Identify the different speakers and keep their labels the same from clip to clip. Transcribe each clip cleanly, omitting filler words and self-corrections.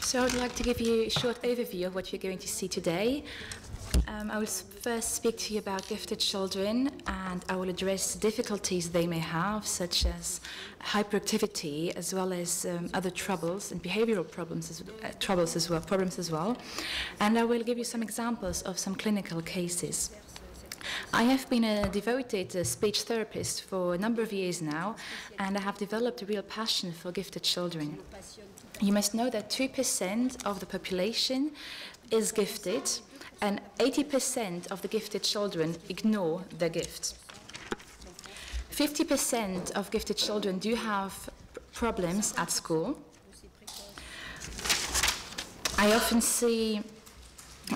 Speaker 1: So I would like to give you a short overview of what you're going to see today. I will first speak to you about gifted children, and I will address difficulties they may have, such as hyperactivity, as well as other troubles and behavioral problems as well. And I will give you some examples of some clinical cases. I have been a devoted speech therapist for a number of years now, and I have developed a real passion for gifted children. You must know that 2% of the population is gifted, and 80% of the gifted children ignore their gifts. 50% of gifted children do have problems at school. I often see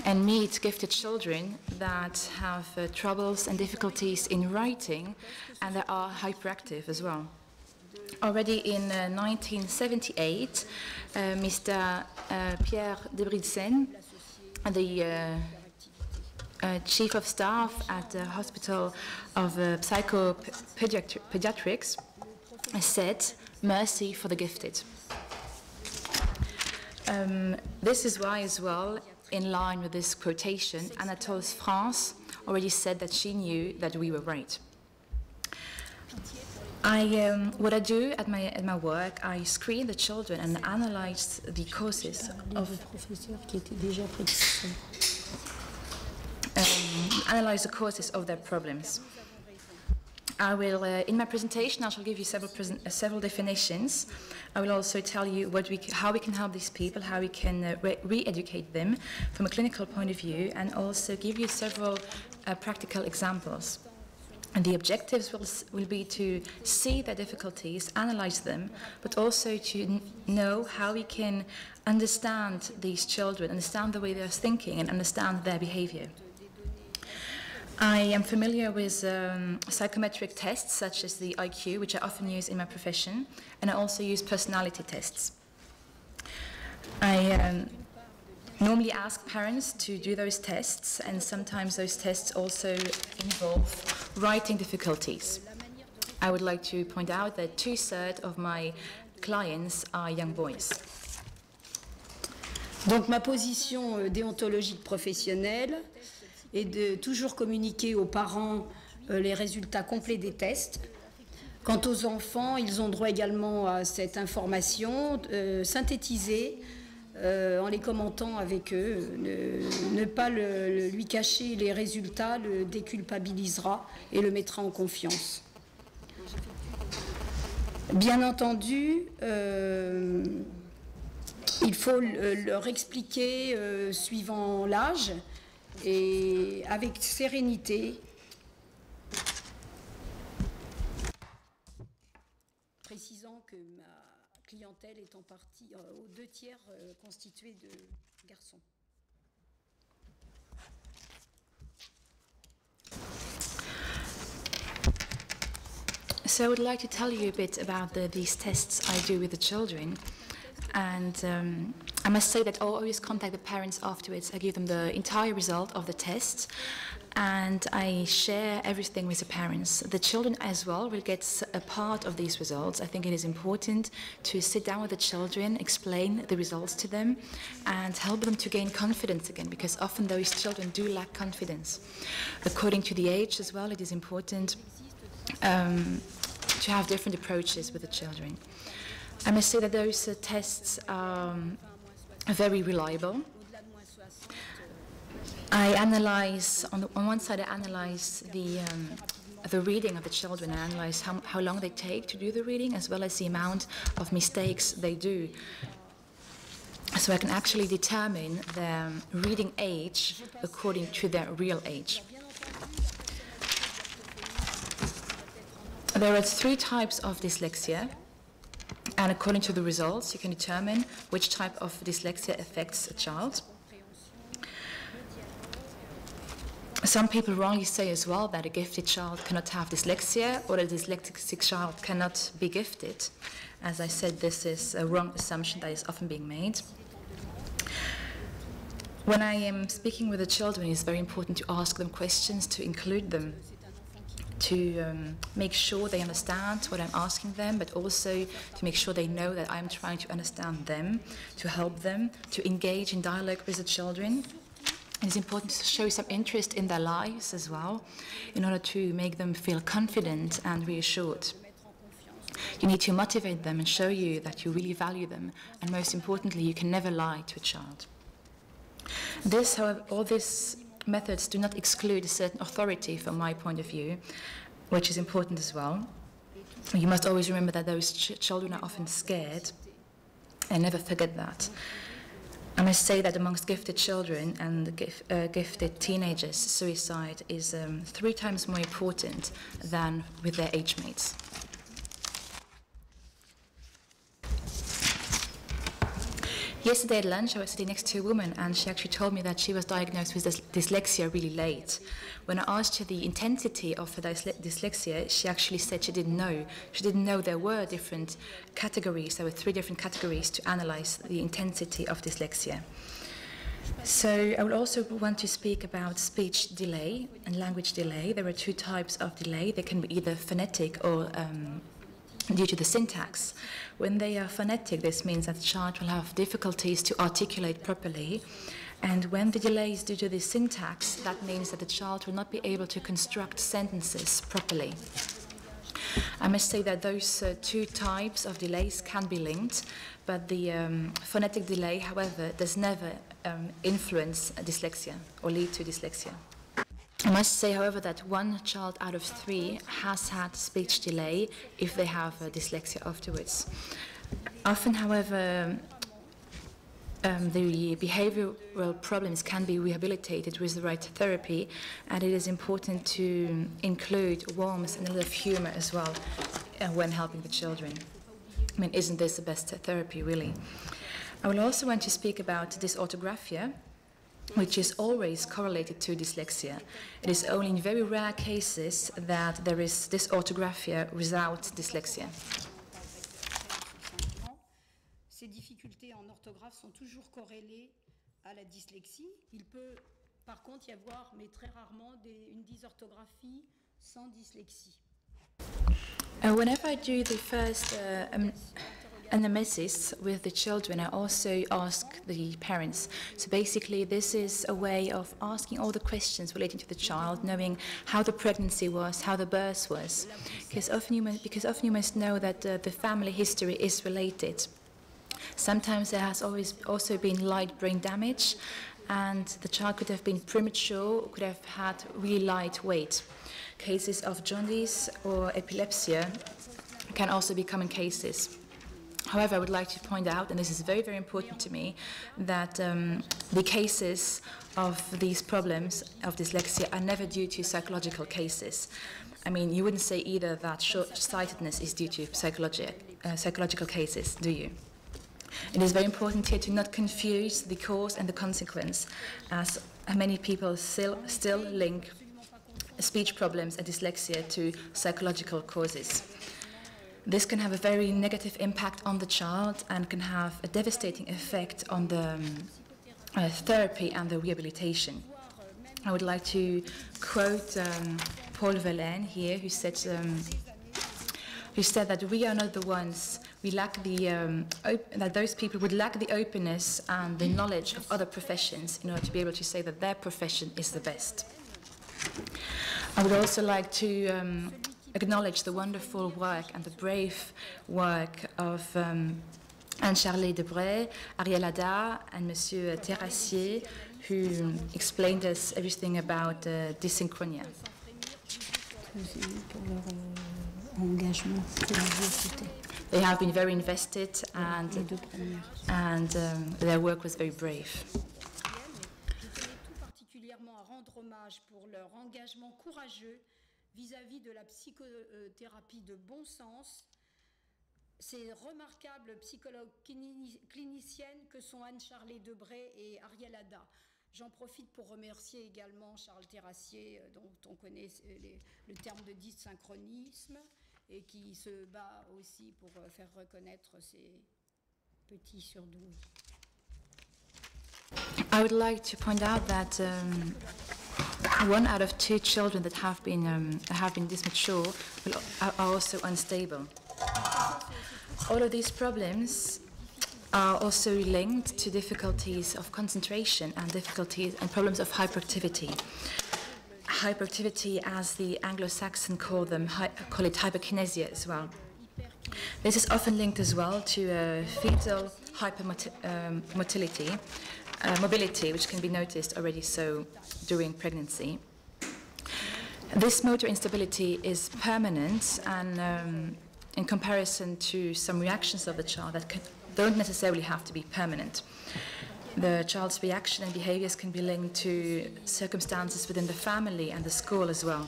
Speaker 1: and meet gifted children that have troubles and difficulties in writing, and they are hyperactive as well. Already in 1978, Mr. Pierre Debridsen, the chief of staff at the Hospital of Psychopediatrics, said, "Mercy for the gifted." This is why, as well, in line with this quotation, Anatole France already said that she knew that we were right. What I do at my work, I screen the children and analyze the causes of their problems. I will, in my presentation, I shall give you several definitions. I will also tell you how we can help these people, how we can re-educate them from a clinical point of view, and also give you several practical examples. And the objectives will be to see their difficulties, analyze them, but also to know how we can understand these children, understand the way they're thinking, and understand their behavior. I am familiar with psychometric tests such as the IQ, which I often use in my profession, and I also use personality tests. I normally ask parents to do those tests, and sometimes those tests also involve writing difficulties. I would like to point out that 2/3 of my clients are young boys.
Speaker 2: Donc ma position déontologique professionnelle est de toujours communiquer aux parents les résultats complets des tests. Quant aux enfants, ils ont droit également à cette information synthétisée en les commentant avec eux. Ne pas lui cacher les résultats le déculpabilisera et le mettra en confiance. Bien entendu, il faut leur expliquer suivant l'âge et avec sérénité, précisant que ma clientèle est en partie aux 2/3 constituée de garçons.
Speaker 1: So I would like to tell you a bit about these tests I do with the children. And I must say that I always contact the parents afterwards. I give them the entire result of the test, and I share everything with the parents. The children as well will get a part of these results. I think it is important to sit down with the children, explain the results to them, and help them to gain confidence again, because often those children do lack confidence. According to the age as well, it is important to have different approaches with the children. I must say that those tests are very reliable. I analyze, on one side I analyze the reading of the children. I analyze how long they take to do the reading, as well as the amount of mistakes they do. So I can actually determine their reading age according to their real age. There are 3 types of dyslexia. And according to the results, you can determine which type of dyslexia affects a child. Some people wrongly say as well that a gifted child cannot have dyslexia, or a dyslexic child cannot be gifted. As I said, this is a wrong assumption that is often being made. When I am speaking with the children, it's very important to ask them questions, to include them. to make sure they understand what I'm asking them, but also to make sure they know that I'm trying to understand them, to help them, to engage in dialogue with the children. It's important to show some interest in their lives as well, in order to make them feel confident and reassured. You need to motivate them and show you that you really value them, and most importantly, you can never lie to a child. This, however, all these methods do not exclude a certain authority from my point of view, which is important as well. You must always remember that those children are often scared, and never forget that. I must say that amongst gifted children and gifted teenagers, suicide is 3 times more important than with their age mates. Yesterday at lunch, I was sitting next to a woman, and she actually told me that she was diagnosed with dyslexia really late. When I asked her the intensity of her dyslexia, she actually said she didn't know. She didn't know there were different categories. There were 3 different categories to analyze the intensity of dyslexia. So I would also want to speak about speech delay and language delay. There are 2 types of delay. They can be either phonetic or due to the syntax. When they are phonetic, this means that the child will have difficulties to articulate properly. And when the delay is due to the syntax, that means that the child will not be able to construct sentences properly. I must say that those 2 types of delays can be linked, but the phonetic delay, however, does never influence dyslexia or lead to dyslexia. I must say, however, that 1 child out of 3 has had speech delay if they have dyslexia afterwards. Often, however, the behavioral problems can be rehabilitated with the right therapy, and it is important to include warmth and a little of humor as well when helping the children. I mean, isn't this the best therapy, really? I will also want to speak about dysorthographia, which is always correlated to dyslexia. It is only in very rare cases that there is dysorthographia without dyslexia.
Speaker 2: Ces difficultés en orthographe sont toujours corrélées à la dyslexie. Il peut par contre y avoir, mais très rarement, une dysorthographie sans dyslexie.
Speaker 1: Whenever I do the first anamnesis with the children, I also ask the parents. So basically, this is a way of asking all the questions relating to the child, knowing how the pregnancy was, how the birth was. Because often you must know that the family history is related. Sometimes there has always also been light brain damage, and the child could have been premature, could have had really light weight. Cases of jaundice or epilepsy can also be common cases. However, I would like to point out, and this is very, very important to me, that the cases of these problems of dyslexia are never due to psychological cases. I mean, you wouldn't say either that short-sightedness is due to psychological cases, do you? It is very important here to not confuse the cause and the consequence, as many people still link speech problems and dyslexia to psychological causes. This can have a very negative impact on the child and can have a devastating effect on the therapy and the rehabilitation. I would like to quote Paul Verlaine here, who said that we are not the ones, we lack the, that those people would lack the openness and the knowledge of other professions in order to be able to say that their profession is the best. I would also like to acknowledge the wonderful work and the brave work of Anne-Charlée Debray, Ariel Ada, and Monsieur Terrassier, who explained us everything about dysynchronia. They have been very invested, and their work was very brave.
Speaker 2: Pour leur engagement courageux vis-à-vis de la psychothérapie de bon sens, ces remarquables psychologues cliniciennes que sont Anne-Charlée Debray et Ariel Ada. J'en profite pour remercier également Charles Terrassier, dont on connaît le terme de dysynchronisme, et qui se bat aussi pour faire reconnaître ces petits surdoués.
Speaker 1: I would like to point out that 1 out of 2 children that have been this mature are also unstable. All of these problems are also linked to difficulties of concentration and difficulties and problems of hyperactivity. Hyperactivity, as the Anglo-Saxon call it hyperkinesia as well. This is often linked as well to fetal hypermobility, mobility, which can be noticed already so during pregnancy. This motor instability is permanent and in comparison to some reactions of the child that don't necessarily have to be permanent. The child's reaction and behaviors can be linked to circumstances within the family and the school as well.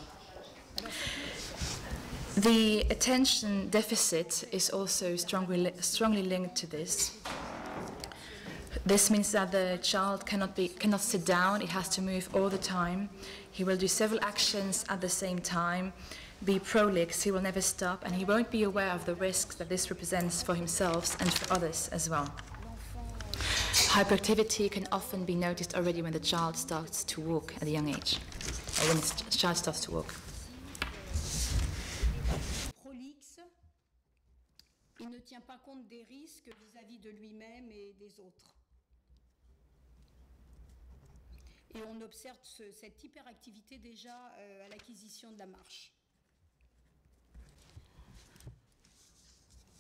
Speaker 1: The attention deficit is also strongly linked to this. This means that the child cannot sit down, it has to move all the time. He will do several actions at the same time, be prolix, he will never stop, and he won't be aware of the risks that this represents for himself and for others as well. Hyperactivity can often be noticed already when the child starts to walk at a young age, or when the child starts to walk.
Speaker 2: Prolixe, il ne tient pas compte des risques vis-à-vis de lui-même et des autres. Et on observe cette hyperactivité déjà à l'acquisition de la marche.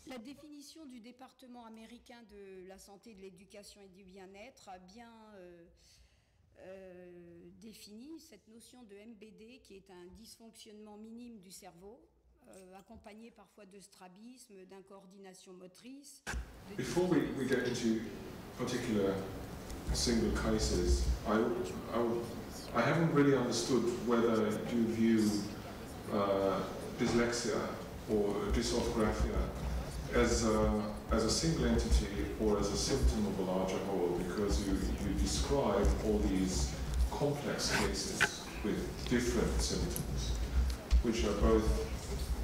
Speaker 2: La définition du département américain de la santé, de l'éducation et du bien-être a bien défini cette notion de MBD qui est un dysfonctionnement minime du cerveau, accompagné parfois de strabisme, d'incoordination motrice.
Speaker 3: Before we get into particular single cases, I haven't really understood whether you view dyslexia or dysorthographia as a single entity or as a symptom of a larger whole, because you describe all these complex cases with different symptoms, which are both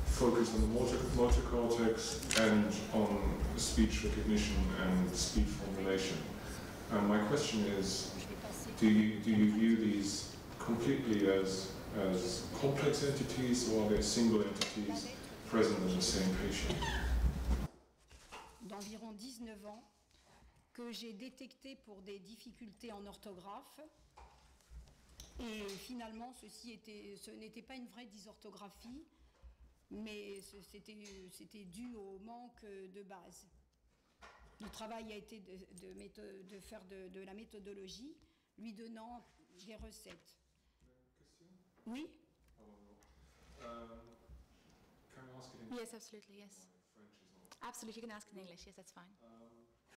Speaker 3: focused on the motor cortex and on speech recognition and speech formulation. And my question is, do you view these completely as complex entities, or are they single entities present in the same patient?
Speaker 2: D'environ 19 ans, que j'ai détecté pour des difficultés en orthographe. Et finalement, ce n'était pas une vraie dysorthographie, mais c'était dû au manque de base. Le travail a été de faire de la méthodologie, lui donnant des recettes.
Speaker 3: Question?
Speaker 2: Oui?
Speaker 3: Can I ask it in
Speaker 1: Yes, absolutely, yes.
Speaker 3: French is not.
Speaker 1: Absolutely, you can ask in English, yes, that's fine.